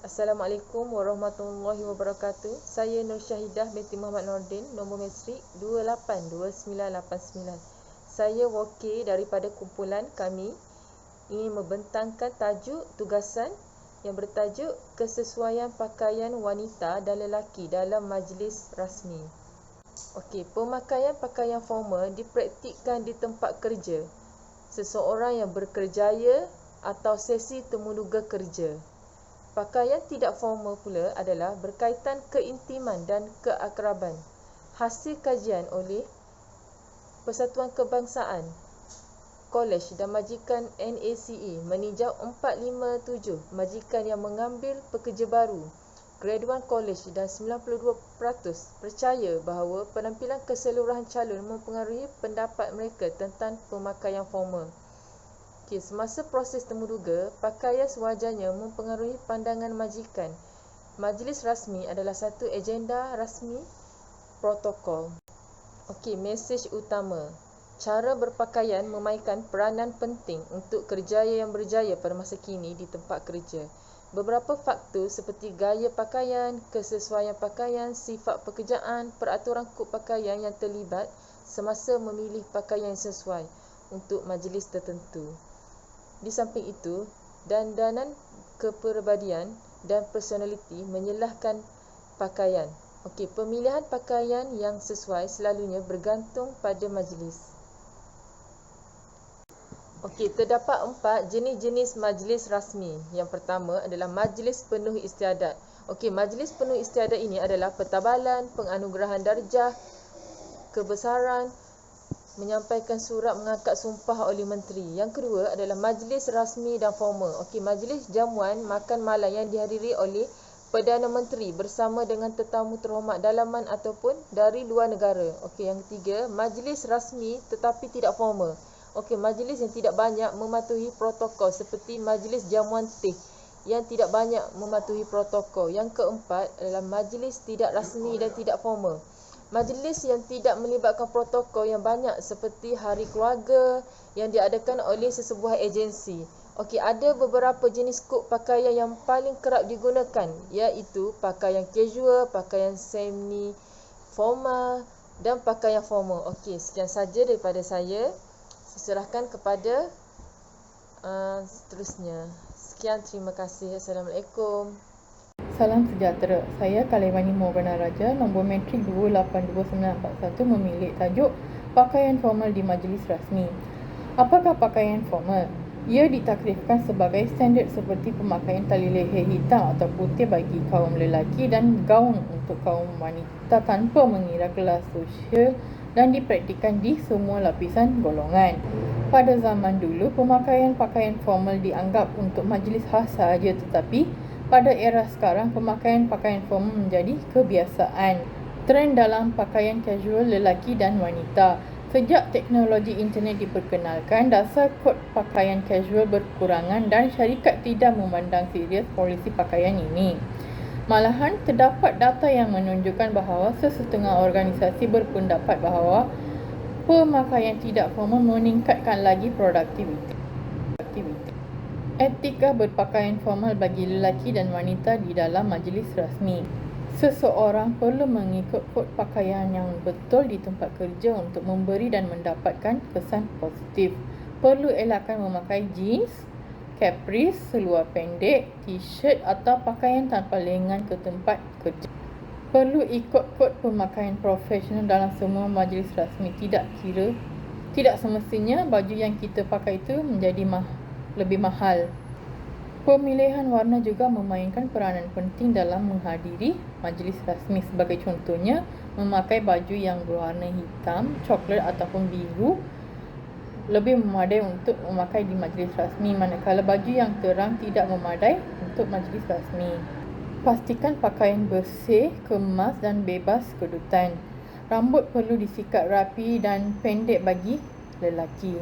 Assalamualaikum warahmatullahi wabarakatuh. Saya Nur Syahidah binti Muhammad Nordin, nombor matrik 282989. Saya wakil daripada kumpulan kami ingin membentangkan tajuk tugasan yang bertajuk kesesuaian pakaian wanita dan lelaki dalam majlis rasmi. Pemakaian pakaian formal dipraktikkan di tempat kerja, seseorang yang berkerjaya atau sesi temuduga kerja. Pakaian tidak formal pula adalah berkaitan keintiman dan keakraban. Hasil kajian oleh Persatuan Kebangsaan, Kolej dan Majikan NACA meninjau 457 majikan yang mengambil pekerja baru, graduan kolej, dan 92% percaya bahawa penampilan keseluruhan calon mempengaruhi pendapat mereka tentang pemakaian formal. Semasa proses temuduga, pakaian sewajarnya mempengaruhi pandangan majikan. Majlis rasmi adalah satu agenda rasmi protokol. Mesej utama. Cara berpakaian memainkan peranan penting untuk kerjaya yang berjaya pada masa kini di tempat kerja. Beberapa faktor seperti gaya pakaian, kesesuaian pakaian, sifat pekerjaan, peraturan kod pakaian yang terlibat semasa memilih pakaian yang sesuai untuk majlis tertentu. Di samping itu, dandanan kepribadian dan personaliti menyelahkan pakaian. Pemilihan pakaian yang sesuai selalunya bergantung pada majlis. Terdapat 4 jenis-jenis majlis rasmi. Yang pertama adalah majlis penuh istiadat. Majlis penuh istiadat ini adalah pertabalan, penganugerahan darjah, kebesaran, menyampaikan surat mengangkat sumpah oleh menteri. Yang kedua adalah majlis rasmi dan formal. Majlis jamuan makan malam yang dihadiri oleh Perdana Menteri bersama dengan tetamu terhormat dalaman ataupun dari luar negara. Yang ketiga, majlis rasmi tetapi tidak formal. Majlis yang tidak banyak mematuhi protokol seperti majlis jamuan teh yang tidak banyak mematuhi protokol. Yang keempat adalah majlis tidak rasmi dan tidak formal. Majlis yang tidak melibatkan protokol yang banyak seperti hari keluarga yang diadakan oleh sesebuah agensi. Ada beberapa jenis kod pakaian yang paling kerap digunakan, iaitu pakaian casual, pakaian semi formal dan pakaian formal. Sekian saja daripada saya. Saya serahkan kepada seterusnya. Sekian, terima kasih. Assalamualaikum. Salam sejahtera. Saya Kalaimani Morgana Raja, nombor matrik 282941, memilih tajuk pakaian formal di majlis rasmi. Apakah pakaian formal? Ia ditakrifkan sebagai standard seperti pemakaian tali leher hitam atau putih bagi kaum lelaki dan gaun untuk kaum wanita tanpa mengira kelas sosial dan dipraktikkan di semua lapisan golongan. Pada zaman dulu, pemakaian pakaian formal dianggap untuk majlis khas sahaja, tetapi pada era sekarang, pemakaian pakaian formal menjadi kebiasaan. Trend dalam pakaian casual lelaki dan wanita. Sejak teknologi internet diperkenalkan, dasar kod pakaian casual berkurangan dan syarikat tidak memandang serius polisi pakaian ini. Malahan, terdapat data yang menunjukkan bahawa sesetengah organisasi berpendapat bahawa pemakaian tidak formal meningkatkan lagi produktiviti. Etika berpakaian formal bagi lelaki dan wanita di dalam majlis rasmi. Seseorang perlu mengikut kod pakaian yang betul di tempat kerja untuk memberi dan mendapatkan kesan positif. Perlu elakkan memakai jeans, capris, seluar pendek, t-shirt atau pakaian tanpa lengan ke tempat kerja. Perlu ikut kod pemakaian profesional dalam semua majlis rasmi. Tidak semestinya baju yang kita pakai itu menjadi lebih mahal. Pemilihan warna juga memainkan peranan penting dalam menghadiri majlis rasmi. Sebagai contohnya, memakai baju yang berwarna hitam, coklat ataupun biru lebih memadai untuk memakai di majlis rasmi, manakala baju yang terang tidak memadai untuk majlis rasmi. Pastikan pakaian bersih, kemas dan bebas kedutan. Rambut perlu disikat rapi dan pendek bagi lelaki.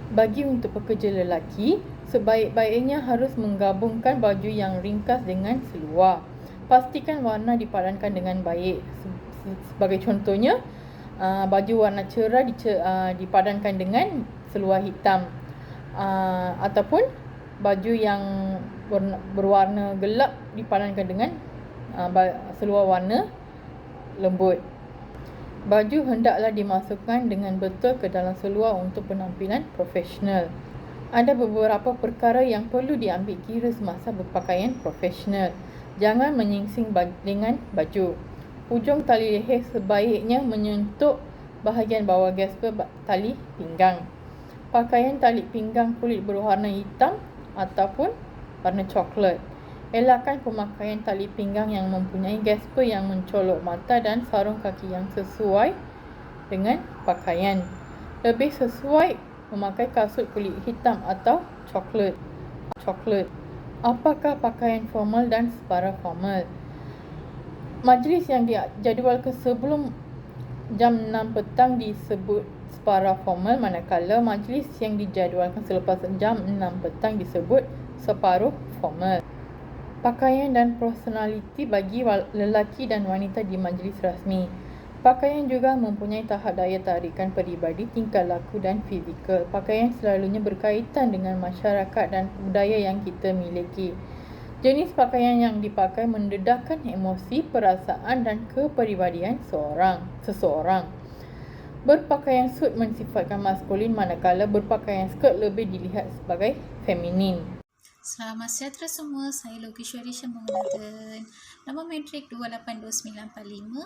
Bagi untuk pekerja lelaki, sebaik-baiknya harus menggabungkan baju yang ringkas dengan seluar. Pastikan warna dipadankan dengan baik. Sebagai contohnya, baju warna cerah dipadankan dengan seluar hitam, ataupun baju yang berwarna gelap dipadankan dengan seluar warna lembut. Baju hendaklah dimasukkan dengan betul ke dalam seluar untuk penampilan profesional. Ada beberapa perkara yang perlu diambil kira semasa berpakaian profesional. Jangan menyingsing dengan baju. Hujung tali leher sebaiknya menyentuh bahagian bawah gasper tali pinggang. Pakaian tali pinggang kulit berwarna hitam ataupun warna coklat. Elakkan pemakaian tali pinggang yang mempunyai gasper yang mencolok mata dan sarung kaki yang sesuai dengan pakaian. Lebih sesuai memakai kasut kulit hitam atau coklat. Apakah pakaian formal dan separa formal? Majlis yang dijadualkan sebelum jam 6 petang disebut separa formal, manakala majlis yang dijadualkan selepas jam 6 petang disebut separuh formal. Pakaian dan personaliti bagi lelaki dan wanita di majlis rasmi. Pakaian juga mempunyai tahap daya tarikan peribadi, tingkah laku dan fizikal. Pakaian selalunya berkaitan dengan masyarakat dan budaya yang kita miliki. Jenis pakaian yang dipakai mendedahkan emosi, perasaan dan kepribadian seseorang. Berpakaian suit mensifatkan maskulin, manakala berpakaian skirt lebih dilihat sebagai feminin. Selamat sejahtera semua, saya Lokishwari Syambangnaden, nombor matrik 282945.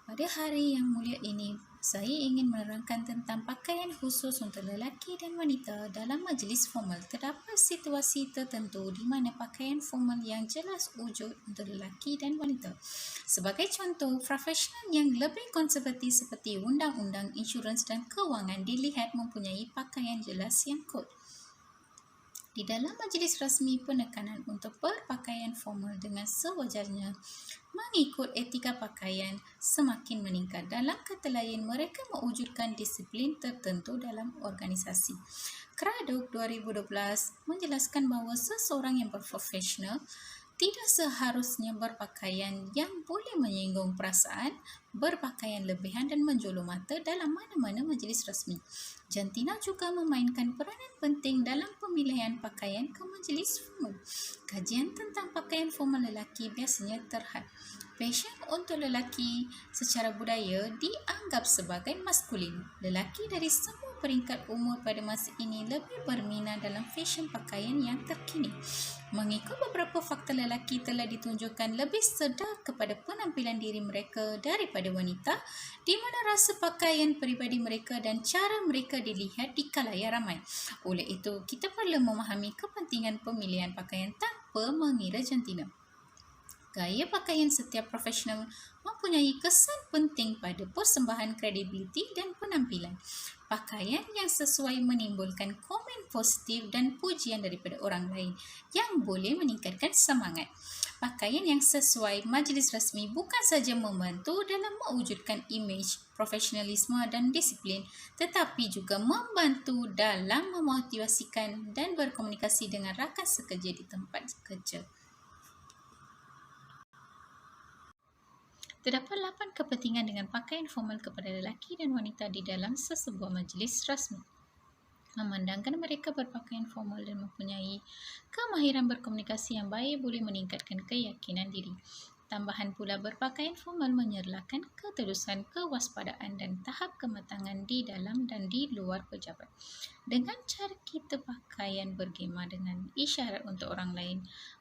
Pada hari yang mulia ini, saya ingin menerangkan tentang pakaian khusus untuk lelaki dan wanita dalam majlis formal. Terdapat situasi tertentu di mana pakaian formal yang jelas wujud untuk lelaki dan wanita. Sebagai contoh, profesional yang lebih konservatif seperti undang-undang, insurans dan kewangan dilihat mempunyai pakaian jelas yang kod. Di dalam majlis rasmi, penekanan untuk berpakaian formal dengan sewajarnya mengikut etika pakaian semakin meningkat. Dalam kata lain, mereka mewujudkan disiplin tertentu dalam organisasi. Kradok 2012 menjelaskan bahawa seseorang yang berprofesional tidak seharusnya berpakaian yang boleh menyinggung perasaan, berpakaian lebihan dan menjolok mata dalam mana-mana majlis rasmi. Jantina juga memainkan peranan penting dalam pemilihan pakaian ke majlis formal. Kajian tentang pakaian formal lelaki biasanya terhad. Fashion untuk lelaki secara budaya dianggap sebagai maskulin. Lelaki dari semua peringkat umur pada masa ini lebih berminat dalam fashion pakaian yang terkini. Mengikut beberapa faktor, lelaki telah ditunjukkan lebih sedar kepada penampilan diri mereka daripada wanita, di mana rasa pakaian peribadi mereka dan cara mereka dilihat di khalayak ramai. Oleh itu, kita perlu memahami kepentingan pemilihan pakaian tanpa mengira jantina. Gaya pakaian setiap profesional mempunyai kesan penting pada persembahan kredibiliti dan penampilan. Pakaian yang sesuai menimbulkan komen positif dan pujian daripada orang lain yang boleh meningkatkan semangat. Pakaian yang sesuai majlis rasmi bukan saja membantu dalam mewujudkan imej profesionalisme dan disiplin, tetapi juga membantu dalam memotivasikan dan berkomunikasi dengan rakan sekerja di tempat kerja. Terdapat 8 kepentingan dengan pakaian formal kepada lelaki dan wanita di dalam sesebuah majlis rasmi. Memandangkan mereka berpakaian formal dan mempunyai kemahiran berkomunikasi yang baik boleh meningkatkan keyakinan diri. Tambahan pula, berpakaian formal menyerlakan ketulusan, kewaspadaan dan tahap kematangan di dalam dan di luar pejabat. Dengan cara kita pakaian bergema dengan isyarat untuk orang lain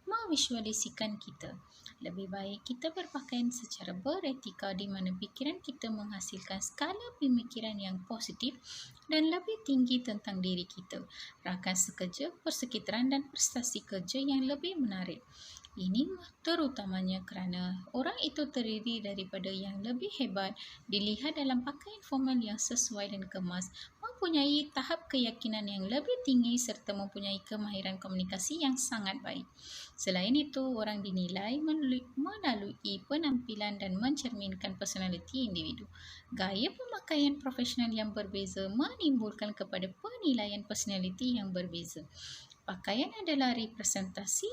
memvisualisasikan kita. Lebih baik kita berpakaian secara beretika di mana fikiran kita menghasilkan skala pemikiran yang positif dan lebih tinggi tentang diri kita, rakan sekerja, persekitaran dan prestasi kerja yang lebih menarik. Ini terutamanya kerana orang itu terdiri daripada yang lebih hebat, dilihat dalam pakaian formal yang sesuai dan kemas, mempunyai tahap keyakinan yang lebih tinggi serta mempunyai kemahiran komunikasi yang sangat baik. Selain itu, orang dinilai melalui penampilan dan mencerminkan personaliti individu. Gaya pemakaian profesional yang berbeza menimbulkan kepada penilaian personaliti yang berbeza. Pakaian adalah representasi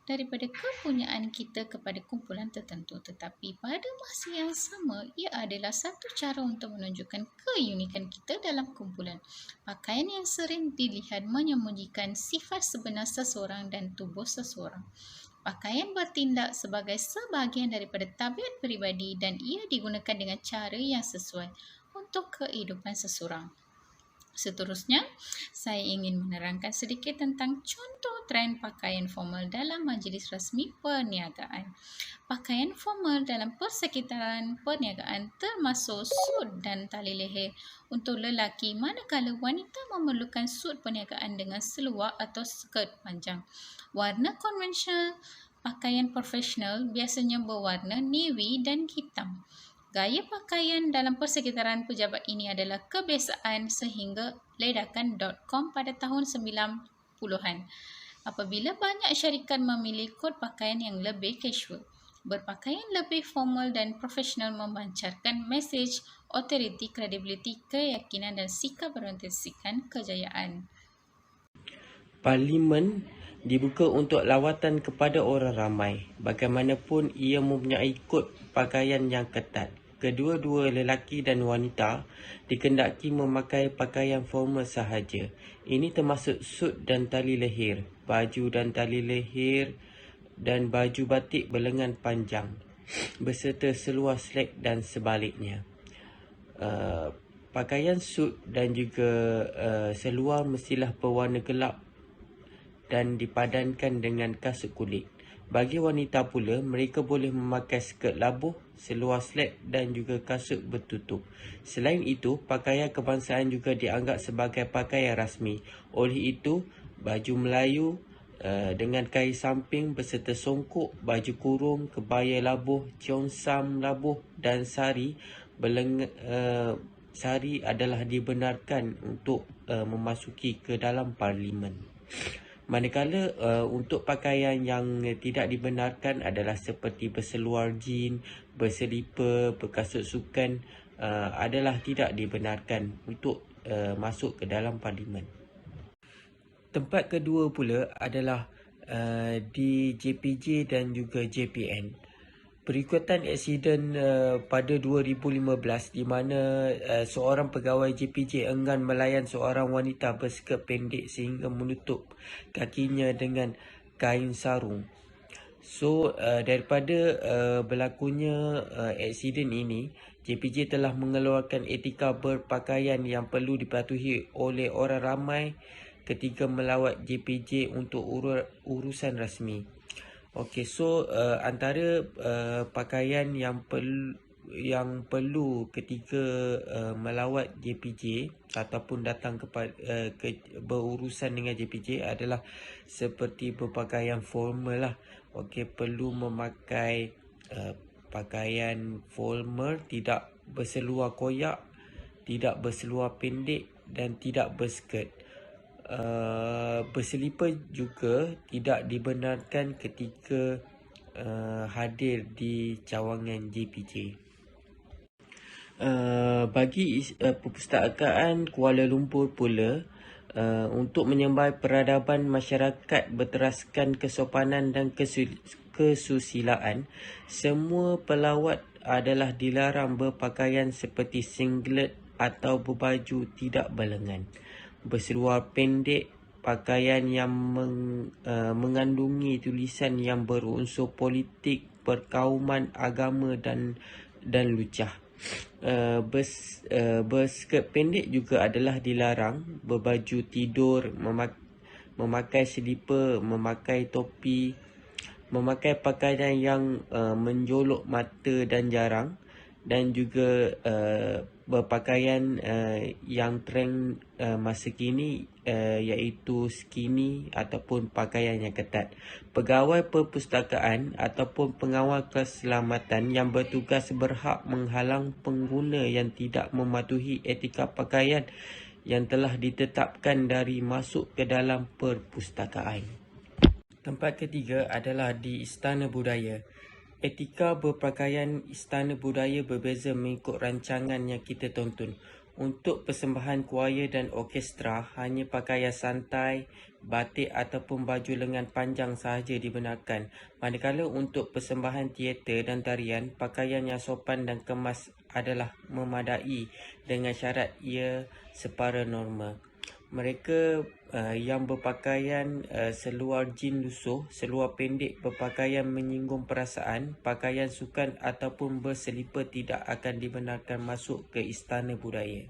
daripada kepunyaan kita kepada kumpulan tertentu, tetapi pada masa yang sama ia adalah satu cara untuk menunjukkan keunikan kita dalam kumpulan. Pakaian yang sering dilihat menyembunyikan sifat sebenar seseorang dan tubuh seseorang. Pakaian bertindak sebagai sebahagian daripada tabiat peribadi dan ia digunakan dengan cara yang sesuai untuk kehidupan seseorang. Seterusnya, saya ingin menerangkan sedikit tentang contoh trend pakaian formal dalam majlis rasmi perniagaan. Pakaian formal dalam persekitaran perniagaan termasuk sut dan tali leher untuk lelaki, manakala wanita memerlukan sut perniagaan dengan seluar atau skirt panjang. Warna konvensional pakaian profesional biasanya berwarna navy dan hitam. Gaya pakaian dalam persekitaran pejabat ini adalah kebiasaan sehingga ledakan.com pada tahun 90-an. Apabila banyak syarikat memilih kod pakaian yang lebih casual, berpakaian lebih formal dan profesional memancarkan mesej authority, kredibiliti, keyakinan dan sikap berorientasikan kejayaan. Parlimen dibuka untuk lawatan kepada orang ramai. Bagaimanapun ia mempunyai kod pakaian yang ketat. Kedua-dua lelaki dan wanita dikendaki memakai pakaian formal sahaja. Ini termasuk sut dan tali leher, baju dan tali leher dan baju batik berlengan panjang beserta seluar slack dan sebaliknya. Pakaian sut dan juga seluar mestilah berwarna gelap dan dipadankan dengan kasut kulit. Bagi wanita pula, mereka boleh memakai skirt labuh, seluar slack dan juga kasut bertutup. Selain itu, pakaian kebangsaan juga dianggap sebagai pakaian rasmi. Oleh itu, baju Melayu dengan kain samping beserta songkok, baju kurung, kebaya labuh, cheongsam labuh dan sari sari adalah dibenarkan untuk memasuki ke dalam parlimen. Manakala untuk pakaian yang tidak dibenarkan adalah seperti berseluar jin, berselipar, berkasut sukan adalah tidak dibenarkan untuk masuk ke dalam parlimen. Tempat kedua pula adalah di JPJ dan juga JPN. Berikutan insiden pada 2015 di mana seorang pegawai JPJ enggan melayan seorang wanita berskirt pendek sehingga menutup kakinya dengan kain sarung. So daripada berlakunya insiden ini, JPJ telah mengeluarkan etika berpakaian yang perlu dipatuhi oleh orang ramai ketika melawat JPJ untuk urusan rasmi. Okey, so antara pakaian yang perlu ketika melawat JPJ ataupun datang berurusan dengan JPJ adalah seperti berpakaian formal lah. Okey, perlu memakai pakaian formal, tidak berseluar koyak, tidak berseluar pendek dan tidak berskirt. Berselipar juga tidak dibenarkan ketika hadir di cawangan JPJ. Bagi Perpustakaan Kuala Lumpur pula, untuk menyambai peradaban masyarakat berteraskan kesopanan dan kesusilaan, semua pelawat adalah dilarang berpakaian seperti singlet atau berbaju tidak berlengan, berseluar pendek, pakaian yang mengandungi tulisan yang berunsur politik, perkauman, agama dan lucah. Berskirt pendek juga adalah dilarang, berbaju tidur, memakai selipar, memakai topi, memakai pakaian yang menjolok mata dan jarang, dan juga berpakaian yang trend masa kini iaitu skinny ataupun pakaian yang ketat. Pegawai perpustakaan ataupun pengawal keselamatan yang bertugas berhak menghalang pengguna yang tidak mematuhi etika pakaian yang telah ditetapkan dari masuk ke dalam perpustakaan. Tempat ketiga adalah di Istana Budaya. Etika berpakaian Istana Budaya berbeza mengikut rancangan yang kita tonton. Untuk persembahan choir dan orkestra, hanya pakaian santai, batik ataupun baju lengan panjang sahaja dibenarkan. Manakala untuk persembahan teater dan tarian, pakaian yang sopan dan kemas adalah memadai dengan syarat ia separa norma. Mereka yang berpakaian seluar jin lusuh, seluar pendek berpakaian menyinggung perasaan, pakaian sukan ataupun berselipar tidak akan dibenarkan masuk ke istana budaya.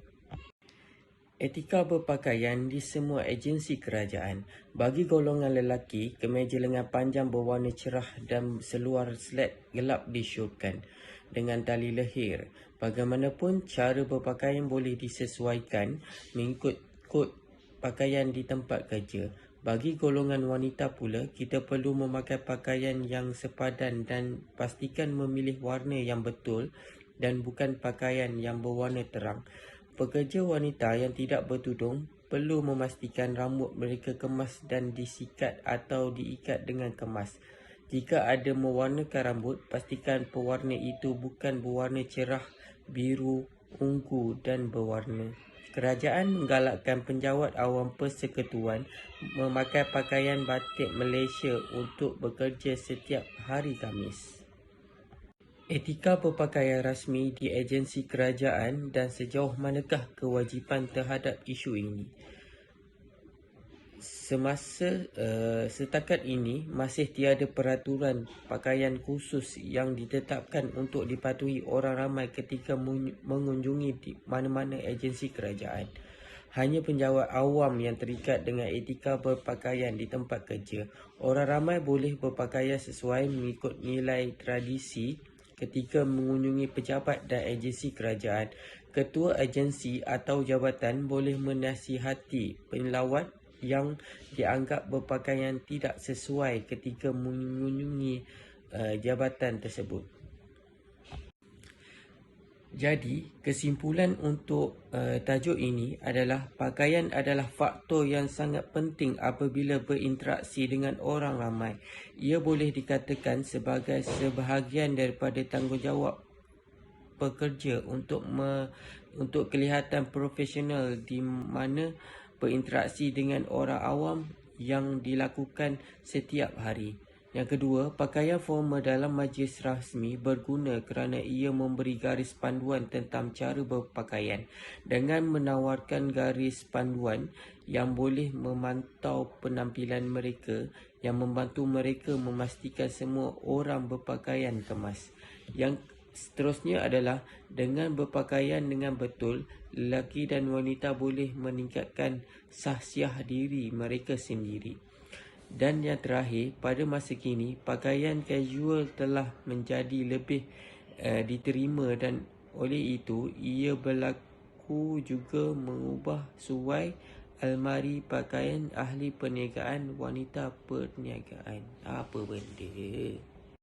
Etika berpakaian di semua agensi kerajaan. Bagi golongan lelaki, kemeja lengan panjang berwarna cerah dan seluar slet gelap disyorkan dengan tali leher. Bagaimanapun, cara berpakaian boleh disesuaikan mengikut kod pakaian di tempat kerja. Bagi golongan wanita pula, kita perlu memakai pakaian yang sepadan dan pastikan memilih warna yang betul dan bukan pakaian yang berwarna terang. Pekerja wanita yang tidak bertudung perlu memastikan rambut mereka kemas dan disikat atau diikat dengan kemas. Jika ada mewarnakan rambut, pastikan pewarna itu bukan berwarna cerah, biru, ungu dan berwarna. Kerajaan menggalakkan penjawat awam persekutuan memakai pakaian batik Malaysia untuk bekerja setiap hari Khamis. Etika berpakaian rasmi di agensi kerajaan dan sejauh manakah kewajipan terhadap isu ini? Setakat ini masih tiada peraturan pakaian khusus yang ditetapkan untuk dipatuhi orang ramai ketika mengunjungi di mana-mana agensi kerajaan. Hanya penjawat awam yang terikat dengan etika berpakaian di tempat kerja. Orang ramai boleh berpakaian sesuai mengikut nilai tradisi ketika mengunjungi pejabat dan agensi kerajaan. Ketua agensi atau jabatan boleh menasihati penlawat yang dianggap berpakaian tidak sesuai ketika mengunjungi jabatan tersebut. Jadi, kesimpulan untuk tajuk ini adalah pakaian adalah faktor yang sangat penting apabila berinteraksi dengan orang ramai. Ia boleh dikatakan sebagai sebahagian daripada tanggungjawab pekerja untuk kelihatan profesional di mana berinteraksi dengan orang awam yang dilakukan setiap hari. Yang kedua, pakaian formal dalam majlis rasmi berguna kerana ia memberi garis panduan tentang cara berpakaian dengan menawarkan garis panduan yang boleh memantau penampilan mereka yang membantu mereka memastikan semua orang berpakaian kemas. Yang seterusnya adalah dengan berpakaian dengan betul, lelaki dan wanita boleh meningkatkan sahsiah diri mereka sendiri. Dan yang terakhir, pada masa kini, pakaian casual telah menjadi lebih diterima dan oleh itu, ia berlaku juga mengubah suai almari pakaian ahli perniagaan wanita perniagaan. Apa benda?